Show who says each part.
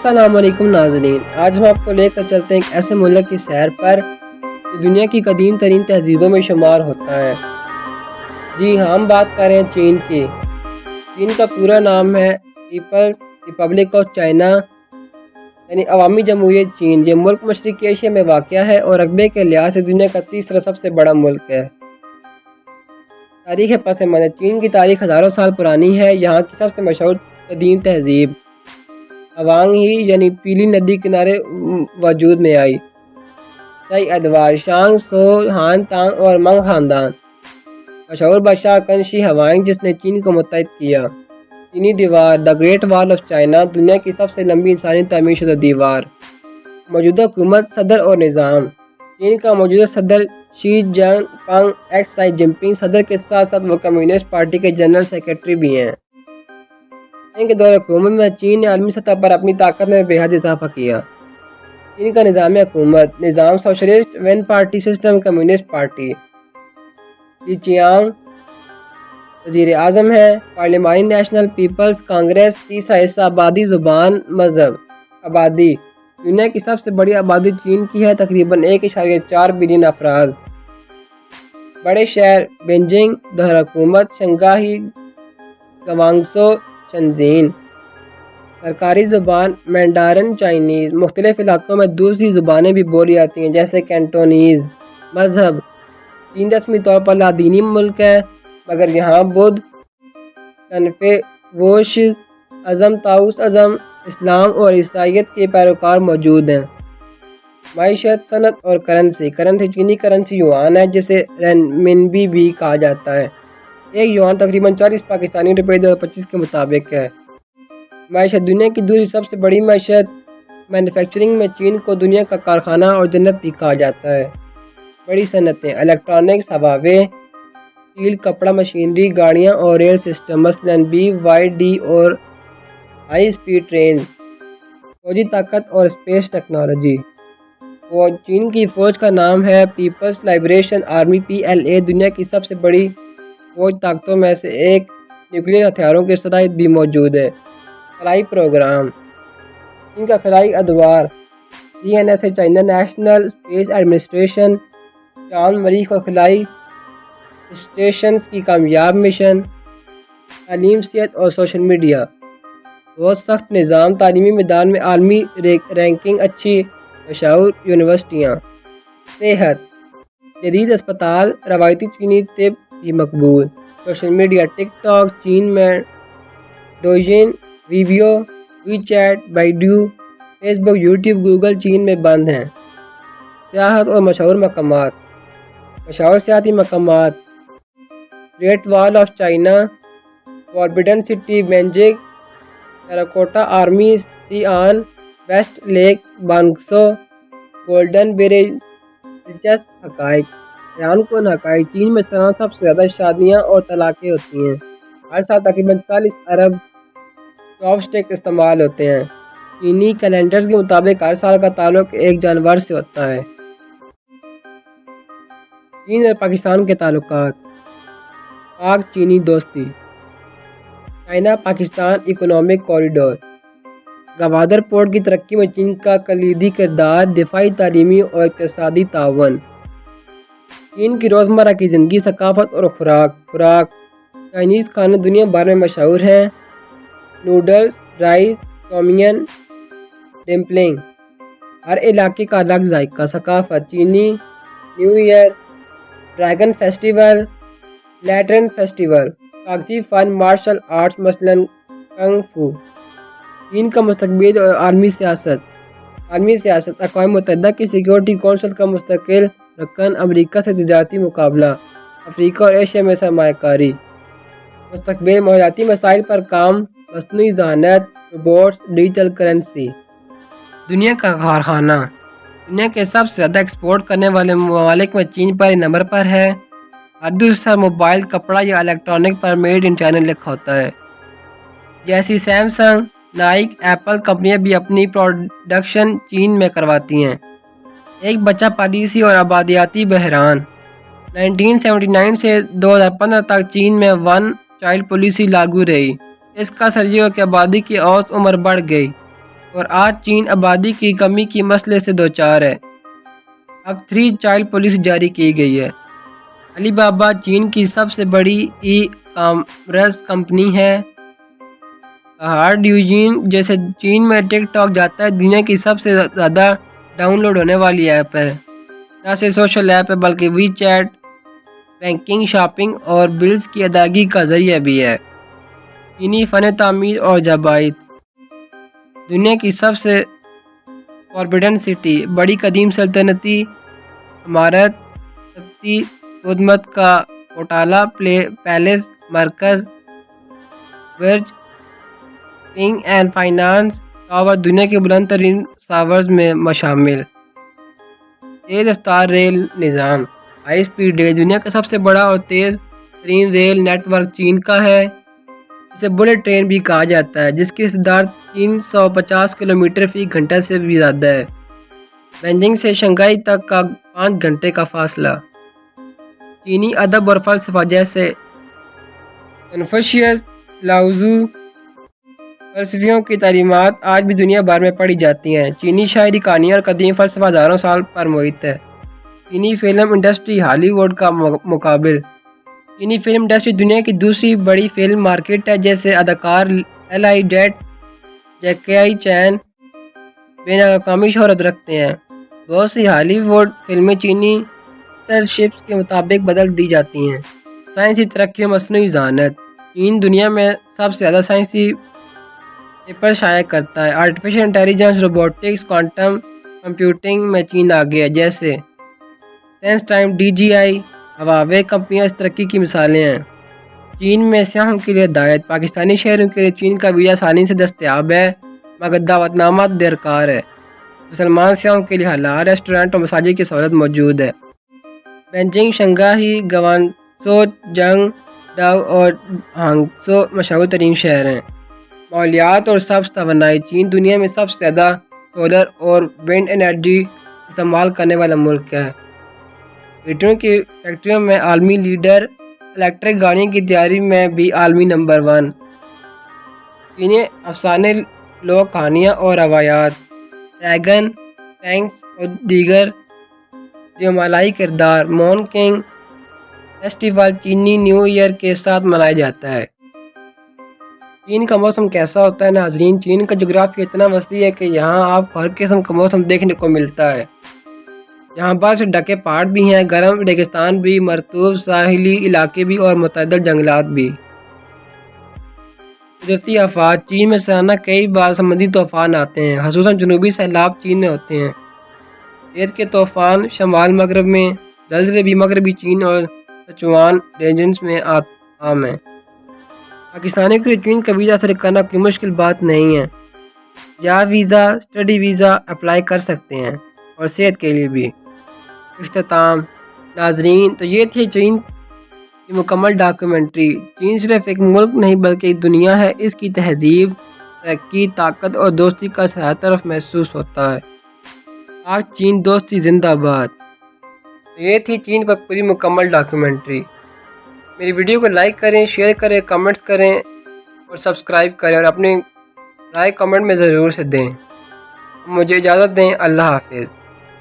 Speaker 1: अस्सलाम वालेकुम नाज़रीन, आज हम आपको लेकर चलते हैं एक ऐसे मुल्क की सैर पर जो दुनिया की कदीम तरीन तहजीबों में शुमार होता है। जी हाँ, हम बात कर रहे हैं चीन की। चीन का पूरा नाम है पीपल्स रिपब्लिक ऑफ चाइना यानी अवामी जमहूरियत चीन। ये मुल्क मशरक़ी एशिया में वाक़या है और रकबे के लिहाज से दुनिया का तीसरा सबसे बड़ा मुल्क है। तारीख़ पस मंज़र, चीन की तारीख़ हज़ारों साल पुरानी है। यहाँ की सबसे मशहूर कदीम तहजीब अवांग ही यानी पीली नदी किनारे वजूद में आई। कई अदवार शांग सो हान तांग और मंग खानदान मशहूर बादशाह कंशी हवांग जिसने चीन को मुत्तहिद किया। चीनी दीवार the great Wall of China दुनिया की सबसे लंबी इंसानी तामीर शुदा दीवार। मौजूदा हुकूमत सदर और निज़ाम चीन का मौजूदा सदर Xi Jinping x Xi Jinping सदर के साथ साथ वो कम्युनिस्ट पार्टी के जनरल सेक्रेटरी भी हैं। के दौर हुकूमत में चीन ने आलमी सतह पर अपनी ताकत में बेहद इजाफा किया। चीन का निज़ाम हुकूमत निज़ाम socialist one party system communist party. Li Qiang वज़ीर आज़म है। पार्लिमानी नेशनल पीपल्स कांग्रेस। तीसरा हिस्सा आबादी ज़ुबान मजहब आबादी दुनिया की सबसे बड़ी आबादी चीन की है, तकरीबन 1.4 बिलियन अफराद। बड़े शहर बीजिंग, दार हुकूमत शंघाई, ग्वांगझो, शंजीन। सरकारी ज़ुबान मैंडारिन चाइनीज़। मुख्तलिफ इलाकों में दूसरी ज़ुबानें भी बोली जाती हैं जैसे कैंटोनीज़। मज़हब चीन रस्मी तौर पर लादीनी मुल्क है, मगर यहाँ बुद्ध, कन्फ्यूशियस अज़म, ताओस अज़म, इस्लाम और ईसाईयत के पैरोकार मौजूद हैं। माइशत, सनत और करेंसी चीनी करेंसी युआन है जिसे रेनमिनबी भी कहा जाता है। एक युआन तकरीबन 40 पाकिस्तानी रुपये 2025 के मुताबिक है। माइशत दुनिया की दूसरी सबसे बड़ी माइशत। मैन्युफैक्चरिंग में चीन को दुनिया का कारखाना और जन्नत भी कहा जाता है। बड़ी सनतें इलेक्ट्रॉनिक्स, हवावे, स्टील, कपड़ा, मशीनरी, गाड़ियाँ और रेल सिस्टम मसलन BYD और हाई स्पीड ट्रेन। फौजी ताकत और स्पेस टेक्नोलॉजी और चीन की फ़ौज का नाम है पीपल्स लिबरेशन आर्मी PLA। दुनिया की सबसे बड़ी फौज ताकतों में से एक। न्यूक्लियर हथियारों की सलाहियत भी मौजूद है। खलाई प्रोग्राम चीन का खलाई अदवार CNSA China national space administration. चांद, मरीख और खलाई स्टेशन की कामयाब मिशन। तालीम, सेहत और सोशल मीडिया बहुत सख्त निज़ाम। तालीमी मैदान में आलमी रैंकिंग अच्छी। मशहूर यूनिवर्सिटियाँ। सेहत जदीद अस्पताल, रवायती चीनी तिब भी मकबूल। सोशल मीडिया टिकटॉक चीन में, Douyin, Weibo, WeChat, Baidu, Facebook, YouTube, Google चीन में बंद हैं। सियाहत और मशहूर मकामात मशहूर सियाती मकामात Great Wall of China, Forbidden City Beijing, Terracotta Army Xian, West Lake Guangzhou, Golden Bridge. दिलचस्प हक़ाइक़ ईरान हक़ाइक़ चीन में सालाना सबसे ज़्यादा शादियाँ और तलाक़ें होती हैं। हर साल तकरीबन 40 अरब चॉपस्टिक इस्तेमाल होते हैं। चीनी कैलेंडर्स के मुताबिक हर साल का ताल्लुक़ एक जानवर से होता है। चीन और पाकिस्तान के ताल्लुकात पाक चीनी दोस्ती। China Pakistan economic corridor. Gwadar port की तरक्की में चीन का कलीदी किरदार। दिफाई, तालीमी और इक़्तिसादी तावन। चीन की रोज़मर्रा की ज़िंदगी, सकाफ़त और खुराक चाइनीज़ खाने दुनिया भर में मशहूर हैं। नूडल्स, राइस, टोमियन, डम्पलिंग। हर इलाके का अलग जायका। सकाफ़त चीनी New Year, Dragon Festival, Lantern Festival. कागजी फ़न, मार्शल आर्ट्स मसलन कंग फू। चीन का मुस्तकबिल और आलमी सियासत अक़वाम मुत्तहिदा की सिक्योरिटी कौंसिल का मुस्तकिल रकन। अमरीका से तिजारती मुकाबला। अफ्रीका और एशिया में सरमायाकारी। मुस्तकबिल माहौलियाती मसाइल पर काम। मसनूई ज़हानत, रोबोट्स, डिजिटल करेंसी। दुनिया का कारखाना दुनिया के सबसे ज़्यादा एक्सपोर्ट करने वाले ममालिक में चीन पहले नंबर पर है। हर दूसरा मोबाइल, कपड़ा या इलेक्ट्रॉनिक पर मेड इन चाइना लिखा होता है। जैसी सैमसंग, नाइक, एप्पल कंपनियां भी अपनी प्रोडक्शन चीन में करवाती हैं। एक बच्चा पॉलिसी और आबादियाती बहरान 1979 से 2015 तक चीन में वन चाइल्ड पॉलिसी लागू रही। इसका असर ये हुआ कि आबादी की औसत उम्र बढ़ गई। اور آج چین آبادی کی کمی کی مسئلے سے دوچار ہے۔ اب 3 چائلڈ پالیسی جاری کی گئی ہے۔ علی بابا چین کی سب سے بڑی ای کامرس کمپنی ہے۔ ہار ڈیوجین جیسے چین میں ٹک ٹاک جاتا ہے دنیا کی سب سے زیادہ ڈاؤن لوڈ ہونے والی ایپ ہے۔ نہ صرف سوشل ایپ ہے بلکہ وی چیٹ بینکنگ، شاپنگ اور بلز کی ادائیگی کا ذریعہ بھی ہے۔ چینی فن تعمیر اور جابائد دنیا کی سب سے فاربڈن سٹی، بڑی قدیم سلطنتی عمارت سکتی خدمت کا کوٹالہ پیلس مرکز، برج کنگ اینڈ فائنانس ٹاور دنیا کے بلند ترین ٹاورز میں شامل۔ تیز رفتار ریل نظام ہائی اسپیڈ ریل دنیا کا سب سے بڑا اور تیز ترین ریل نیٹ ورک چین کا ہے۔ اسے بلٹ ٹرین بھی کہا جاتا ہے جس کی رفتار 350 کلومیٹر فی گھنٹہ سے بھی زیادہ ہے۔ بینجنگ سے شنگھائی تک کا 5 گھنٹے کا فاصلہ۔ چینی ادب اور فلسفہ جیسے کنفوشیس، لاؤزو فلسفیوں کی تعلیمات آج بھی دنیا بھر میں پڑھی جاتی ہیں۔ چینی شاعری، کہانیاں اور قدیم فلسفہ ہزاروں سال پر محیط ہے۔ چینی فلم انڈسٹری ہالی ووڈ کا مقابل چینی فلم انڈسٹری دنیا کی دوسری بڑی فلم مارکیٹ ہے، جیسے اداکار ایلائی ڈیٹ، جیکی چین بین الاقوامی شہرت رکھتے ہیں۔ بہت سی ہالی ووڈ فلمیں چینی سینسرشپ کے مطابق بدل دی جاتی ہیں۔ سائنسی ترقی و مصنوعی ذہانت چین دنیا میں سب سے زیادہ سائنسی پیپر شائع کرتا ہے۔ Artificial intelligence, robotics, quantum computing میں چین آگے ہے، جیسے سینس ٹائم، DJI، ہواوے کمپنیاں اس ترقی کی مثالیں ہیں۔ چین میں سیاحوں کے لیے ہدایت پاکستانی شہریوں کے لیے چین کا ویزا آسانی سے دستیاب ہے مگر دعوت نامہ درکار ہے۔ مسلمان سیاحوں کے لیے حلال ریسٹورنٹ اور مساجد کی سہولت موجود ہے۔ بینجنگ، شنگھائی، گوانزھو، جنگ ڈاؤ اور ہانگزھو مشہور ترین شہر ہیں۔ ماحولیات اور سبز توانائی چین دنیا میں سب سے زیادہ سولر اور ونڈ انرجی استعمال کرنے والا ملک ہے۔ بیٹریوں کی فیکٹریوں میں عالمی لیڈر، الیکٹرک گاڑیوں کی تیاری میں بھی عالمی نمبر 1۔ چینی افسانے، لوک کہانیاں اور روایات، ڈریگن، فینکس اور دیگر ریومالائی کردار، مون کنگ فیسٹیول چینی نیو ایئر کے ساتھ منایا جاتا ہے۔ چین کا موسم کیسا ہوتا ہے؟ ناظرین، چین کا جغرافیہ اتنا وسیع ہے کہ یہاں آپ کو ہر قسم کا موسم دیکھنے کو ملتا ہے۔ یہاں برف سے ڈھکے پہاڑ بھی ہیں، گرم ریگستان بھی، مرطوب ساحلی علاقے بھی اور متعدد جنگلات بھی۔ قدرتی آفات چین میں سالانہ کئی بار سمندری طوفان آتے ہیں، خصوصاً جنوبی سیلاب چین میں ہوتے ہیں۔ ریت کے طوفان شمال مغرب میں، زلزلے بھی مغربی چین اور سچوان ریجنز میں عام ہیں۔ پاکستانیوں کے لیے چین کا ویزا حاصل کرنا کوئی مشکل بات نہیں ہے۔ Job visa, study visa apply کر سکتے ہیں اور صحت کے لیے بھی۔ اختتام ناظرین، تو یہ تھی چین کی مکمل ڈاکیومنٹری۔ چین صرف ایک ملک نہیں بلکہ ایک دنیا ہے۔ اس کی تہذیب، ترقی، طاقت اور دوستی کا ہر طرف محسوس ہوتا ہے۔ آج چین دوستی زندہ باد۔ یہ تھی چین پر پوری مکمل ڈاکیومنٹری۔ میری ویڈیو کو لائک کریں، شیئر کریں، کمنٹس کریں اور سبسکرائب کریں اور اپنی رائے کمنٹ میں ضرور سے دیں۔ مجھے اجازت دیں۔ اللہ حافظ۔